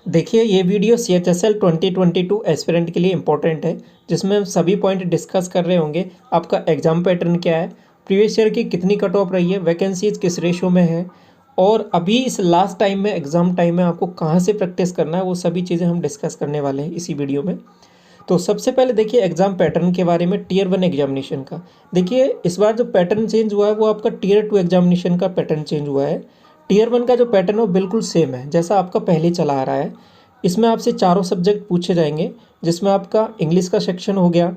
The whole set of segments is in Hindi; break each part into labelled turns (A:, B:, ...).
A: देखिए ये वीडियो CHSL 2022 एस्पिरेंट के लिए इम्पोर्टेंट है, जिसमें हम सभी पॉइंट डिस्कस कर रहे होंगे। आपका एग्जाम पैटर्न क्या है, प्रीवियस ईयर की कितनी कट ऑफ रही है, वैकेंसीज किस रेशो में है, और अभी इस लास्ट टाइम में एग्जाम टाइम में आपको कहाँ से प्रैक्टिस करना है, वो सभी चीज़ें हम डिस्कस करने वाले हैं इसी वीडियो में। तो सबसे पहले देखिए एग्जाम पैटर्न के बारे में, टीयर 1 एग्जामिनेशन का। देखिए इस बार जो पैटर्न चेंज हुआ है वो आपका टीयर 2 एग्जामिनेशन का पैटर्न चेंज हुआ है। टीयर 1 का जो पैटर्न है वो बिल्कुल सेम है जैसा आपका पहले चला आ रहा है। इसमें आपसे चारों सब्जेक्ट पूछे जाएंगे, जिसमें आपका इंग्लिश का सेक्शन हो गया,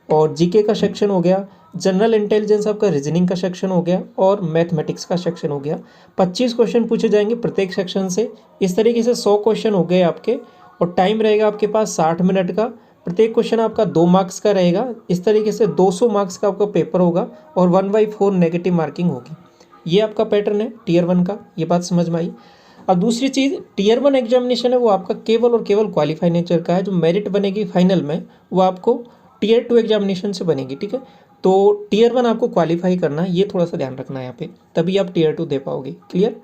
A: और जीके का सेक्शन हो गया, जनरल इंटेलिजेंस आपका रीजनिंग का सेक्शन हो गया, और मैथमेटिक्स का सेक्शन हो गया। 25 क्वेश्चन पूछे जाएंगे प्रत्येक सेक्शन से। इस तरीके से 100 क्वेश्चन हो गए आपके, और टाइम रहेगा आपके पास 60 मिनट का। प्रत्येक क्वेश्चन आपका 2 मार्क्स का रहेगा। इस तरीके से 200 मार्क्स का आपका पेपर होगा, और 1/4 नेगेटिव मार्किंग होगी। ये आपका पैटर्न है टीयर 1 का। ये बात समझ में आई। अब दूसरी चीज़, टीयर 1 एग्जामिनेशन है वो आपका केवल और केवल क्वालिफाई नेचर का है। जो मेरिट बनेगी फाइनल में वो आपको टीयर 2 एग्जामिनेशन से बनेगी, ठीक है। तो टीयर 1 आपको क्वालिफाई करना है, ये थोड़ा सा ध्यान रखना है यहाँ पे, तभी आप टीयर 2 दे पाओगे। क्लियर।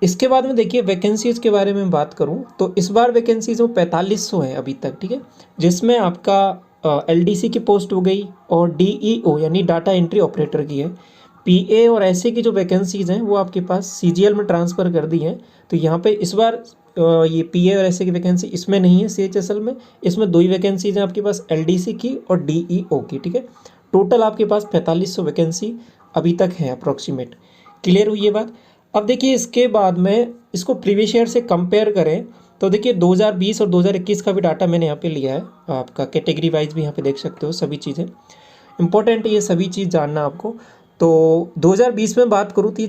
A: इसके बाद में देखिए वैकेंसीज के बारे में बात करूँ तो इस बार वैकेंसीज वो 4500 है अभी तक, ठीक है। जिसमें आपका LDC की पोस्ट हो गई, और DEO यानी डाटा एंट्री ऑपरेटर की है। PA और ऐसे की जो वैकेंसीज हैं वो आपके पास CGL में ट्रांसफ़र कर दी हैं। तो यहाँ पे इस बार ये PA और ऐसे की वैकेंसी इसमें नहीं है CHSL में। इसमें 2 ही वैकेंसीज हैं आपके पास, LDC की और DEO की, ठीक है। टोटल आपके पास 4500 वैकेंसी अभी तक है अप्रोक्सीमेट। क्लियर हुई ये बात। अब देखिए इसके बाद में इसको प्रीवियस ईयर से कंपेयर करें तो देखिए 2020 और 2021 का भी डाटा मैंने यहाँ पे लिया है। आपका कैटेगरी वाइज भी यहाँ पे देख सकते हो, सभी चीज़ें इंपॉर्टेंट है, ये सभी चीज़ जानना आपको। तो 2020 में बात करूँ तो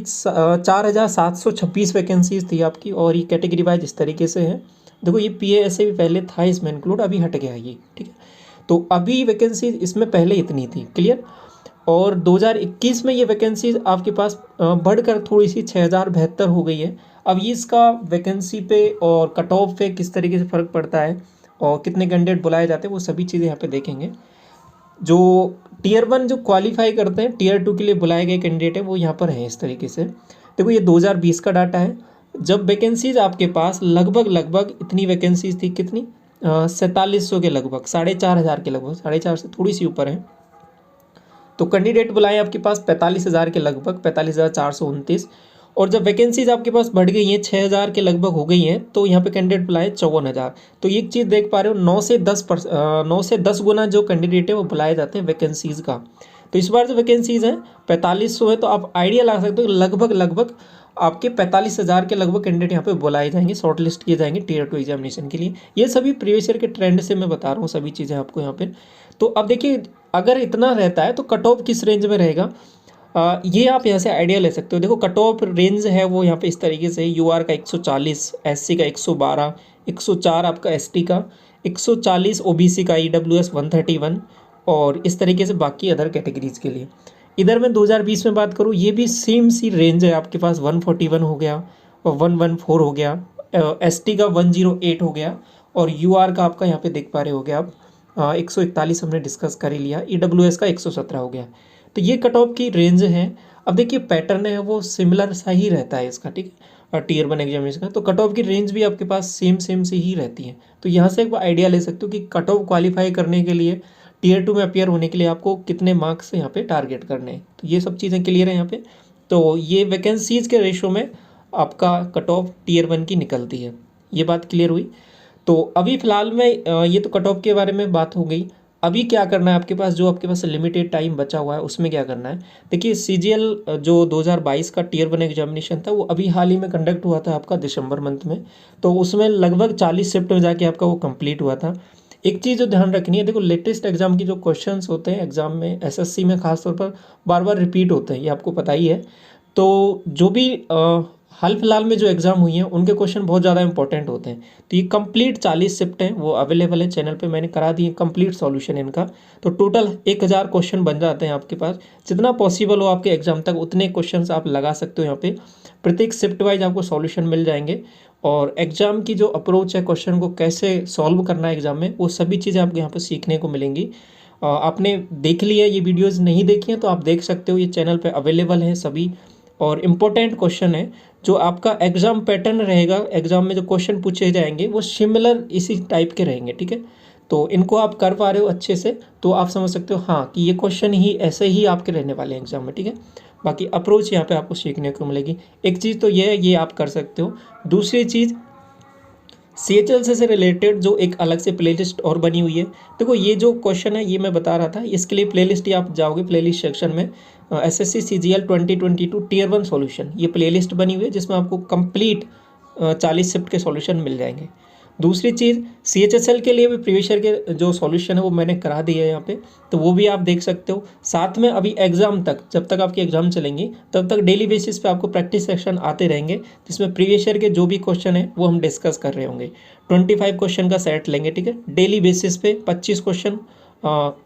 A: 4726 वैकेंसीज थी आपकी, और ये कैटेगरी वाइज इस तरीके से है। देखो ये PA ऐसे भी पहले था इसमें इंक्लूड, अभी हट गया ये, ठीक है। तो अभी वैकेंसी इसमें पहले इतनी थी। क्लियर। और 2021 में ये वैकेंसीज आपके पास बढ़कर थोड़ी सी 6072 हो गई है। अब ये इसका वैकेंसी पे और कट ऑफ पे किस तरीके से फ़र्क पड़ता है, और कितने कैंडिडेट बुलाए जाते हैं, वो सभी चीज़ें यहाँ पे देखेंगे। जो टीयर 1 जो क्वालिफाई करते हैं, टीयर 2 के लिए बुलाए गए कैंडिडेट है वो यहाँ पर हैं इस तरीके से। देखो ये 2020 का डाटा है, जब वैकेंसीज आपके पास लगभग इतनी वैकेंसीज थी, कितनी 4700 के लगभग, 4500 के लगभग, 4500 से थोड़ी सी ऊपर है। तो कैंडिडेट बुलाए आपके पास 45,000 के लगभग, 45,429। और जब वैकेंसीज आपके पास बढ़ गई हैं, 6,000 के लगभग हो गई हैं, तो यहाँ पे कैंडिडेट बुलाए 54,000। तो ये चीज़ देख पा रहे हो, 9 से 10 गुना जो कैंडिडेट है वो बुलाए जाते हैं वैकेंसीज का। तो इस बार जो वैकेंसीज हैं 4500 है, तो आप आइडिया लगा सकते हो लगभग आपके 45,000 के लगभग कैंडिडेट यहाँ पे बुलाए जाएंगे, शॉर्ट लिस्ट किए जाएंगे टीयर 2 एग्जामिनेशन के लिए। ये सभी प्रीवियस ईयर के ट्रेंड से मैं बता रहा हूँ सभी चीज़ें आपको यहाँ पे। तो अब देखिए अगर इतना रहता है तो कट ऑफ किस रेंज में रहेगा, ये आप यहाँ से आइडिया ले सकते हो। देखो कट ऑफ रेंज है वो यहाँ पे इस तरीके से, UR का 140, SC का 112, 104 आपका ST का, 140 OBC का, EWS 131, और इस तरीके से बाकी अदर कैटेगरीज के लिए। इधर मैं 2020 में बात करूँ, ये भी सेम सी रेंज है आपके पास, 141 हो गया, और 114 हो गया, ST का 108 हो गया, और UR का आपका यहाँ पे देख पा रहे हो गया आप 141 हमने डिस्कस कर ही लिया, EWS का 117 हो गया। तो ये कट ऑफ की रेंज है। अब देखिए पैटर्न है वो सिमिलर सा ही रहता है इसका, ठीक है। और टीयर 1 एग्जामिनेशन का तो कट ऑफ की रेंज भी आपके पास सेम से ही रहती है। तो यहाँ से एक आइडिया ले सकते हो कि कट ऑफ क्वालिफाई करने के लिए, टीयर 2 में अपियर होने के लिए आपको कितने मार्क्स यहाँ पे टारगेट करने हैं। तो ये सब चीज़ें क्लियर है यहाँ पे। तो ये वैकेंसीज के रेशो में आपका कट ऑफ टीयर 1 की निकलती है, ये बात क्लियर हुई। तो अभी फ़िलहाल में ये तो कट ऑफ के बारे में बात हो गई। अभी क्या करना है आपके पास, जो आपके पास लिमिटेड टाइम बचा हुआ है उसमें क्या करना है। देखिए CGL जो 2022 का टीयर 1 एग्जामिनेशन था वो अभी हाल ही में कंडक्ट हुआ था आपका दिसंबर मंथ में। तो उसमें लगभग 40 शिफ्ट में जाके आपका वो कंप्लीट हुआ था। एक चीज़ जो ध्यान रखनी है, देखो लेटेस्ट एग्जाम की जो क्वेश्चंस होते हैं एग्जाम में, SSC में खासतौर पर बार बार रिपीट होते हैं, ये आपको पता ही है। तो जो भी हाल फिलहाल में जो एग्ज़ाम हुई हैं उनके क्वेश्चन बहुत ज़्यादा इंपॉर्टेंट होते हैं। तो ये कंप्लीट 40 शिफ्ट हैं वो अवेलेबल है चैनल पे, मैंने करा दिए कंप्लीट सॉल्यूशन इनका। तो टोटल 1000 क्वेश्चन बन जाते हैं आपके पास। जितना पॉसिबल हो आपके एग्जाम तक उतने क्वेश्चंस आप लगा सकते हो यहाँ पे। प्रत्येक शिफ्ट वाइज आपको सॉल्यूशन मिल जाएंगे, और एग्जाम की जो अप्रोच है, क्वेश्चन को कैसे सॉल्व करना है एग्जाम में, वो सभी चीज़ें आपको यहाँ पर सीखने को मिलेंगी। आपने देख लिया ये वीडियोज़, नहीं देखी हैं तो आप देख सकते हो, ये चैनल पर अवेलेबल हैं सभी। और इम्पोर्टेंट क्वेश्चन है, जो आपका एग्ज़ाम पैटर्न रहेगा, एग्ज़ाम में जो क्वेश्चन पूछे जाएंगे वो सिमिलर इसी टाइप के रहेंगे, ठीक है। तो इनको आप कर पा रहे हो अच्छे से तो आप समझ सकते हो हाँ कि ये क्वेश्चन ही ऐसे ही आपके रहने वाले हैं एग्ज़ाम में, ठीक है। बाकी अप्रोच यहाँ पे आपको सीखने को मिलेगी। एक चीज़ तो ये है, ये आप कर सकते हो। दूसरी चीज़, CHL से रिलेटेड जो एक अलग से प्लेलिस्ट और बनी हुई है। देखो ये जो क्वेश्चन है ये मैं बता रहा था, इसके लिए प्लेलिस्ट ही आप जाओगे प्लेलिस्ट सेक्शन में, SSC CGL 2022 टियर 1 सॉल्यूशन, ये प्लेलिस्ट बनी हुई है जिसमें आपको कंप्लीट 40 शिफ्ट के सॉल्यूशन मिल जाएंगे। दूसरी चीज़, CHSL के लिए भी प्रीवियस ईयर के जो सॉल्यूशन है वो मैंने करा दिया है यहाँ पे, तो वो भी आप देख सकते हो। साथ में अभी एग्ज़ाम तक, जब तक आपकी एग्ज़ाम चलेंगी तब तक डेली बेसिस पे आपको प्रैक्टिस सेक्शन आते रहेंगे, जिसमें प्रीवियस ईयर के जो भी क्वेश्चन है वो हम डिस्कस कर रहे होंगे। 25 क्वेश्चन का सेट लेंगे, ठीक है, डेली बेसिस पे 25 क्वेश्चन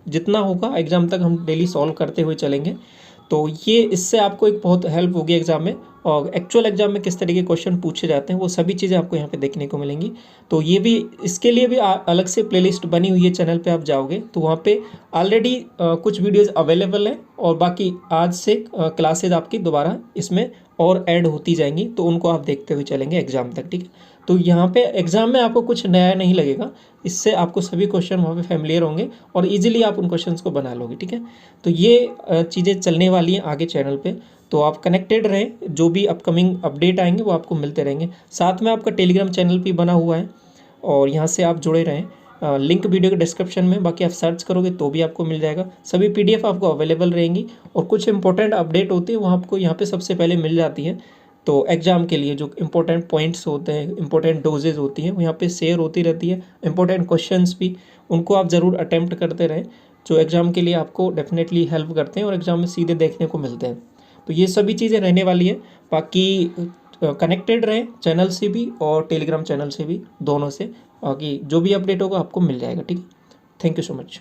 A: जितना होगा एग्ज़ाम तक हम डेली सॉल्व करते हुए चलेंगे। तो ये इससे आपको एक बहुत हेल्प होगी एग्ज़ाम में, और एक्चुअल एग्जाम में किस तरीके के क्वेश्चन पूछे जाते हैं वो सभी चीज़ें आपको यहाँ पे देखने को मिलेंगी। तो ये भी, इसके लिए भी अलग से प्लेलिस्ट बनी हुई है, चैनल पे आप जाओगे तो वहाँ पे ऑलरेडी कुछ वीडियोस अवेलेबल हैं, और बाकी आज से क्लासेज आपकी दोबारा इसमें और ऐड होती जाएंगी, तो उनको आप देखते हुए चलेंगे एग्ज़ाम तक, ठीक है। तो यहाँ पे एग्ज़ाम में आपको कुछ नया नहीं लगेगा, इससे आपको सभी क्वेश्चन वहाँ पे फैमिलियर होंगे और इजीली आप उन क्वेश्चंस को बना लोगे, ठीक है। तो ये चीज़ें चलने वाली हैं आगे चैनल पे, तो आप कनेक्टेड रहें, जो भी अपकमिंग अपडेट आएंगे वो आपको मिलते रहेंगे। साथ में आपका टेलीग्राम चैनल भी बना हुआ है और यहाँ से आप जुड़े रहें, लिंक वीडियो के डिस्क्रिप्शन में, बाकी आप सर्च करोगे तो भी आपको मिल जाएगा। सभी PDF आपको अवेलेबल रहेंगी, और कुछ इंपॉर्टेंट अपडेट होती है वो आपको यहाँ पे सबसे पहले मिल जाती है। तो एग्ज़ाम के लिए जो इंपॉर्टेंट पॉइंट्स होते हैं, इंपॉर्टेंट डोजेज होती हैं, वो यहाँ पे शेयर होती रहती है। इंपॉर्टेंट क्वेश्चंस भी, उनको आप ज़रूर अटैम्प्ट करते रहें, जो एग्ज़ाम के लिए आपको डेफिनेटली हेल्प करते हैं और एग्ज़ाम में सीधे देखने को मिलते हैं। तो ये सभी चीज़ें रहने वाली है। बाकी कनेक्टेड रहें चैनल से भी और टेलीग्राम चैनल से भी, दोनों से, बाकी जो भी अपडेट होगा आपको मिल जाएगा, ठीक है। Thank you so much.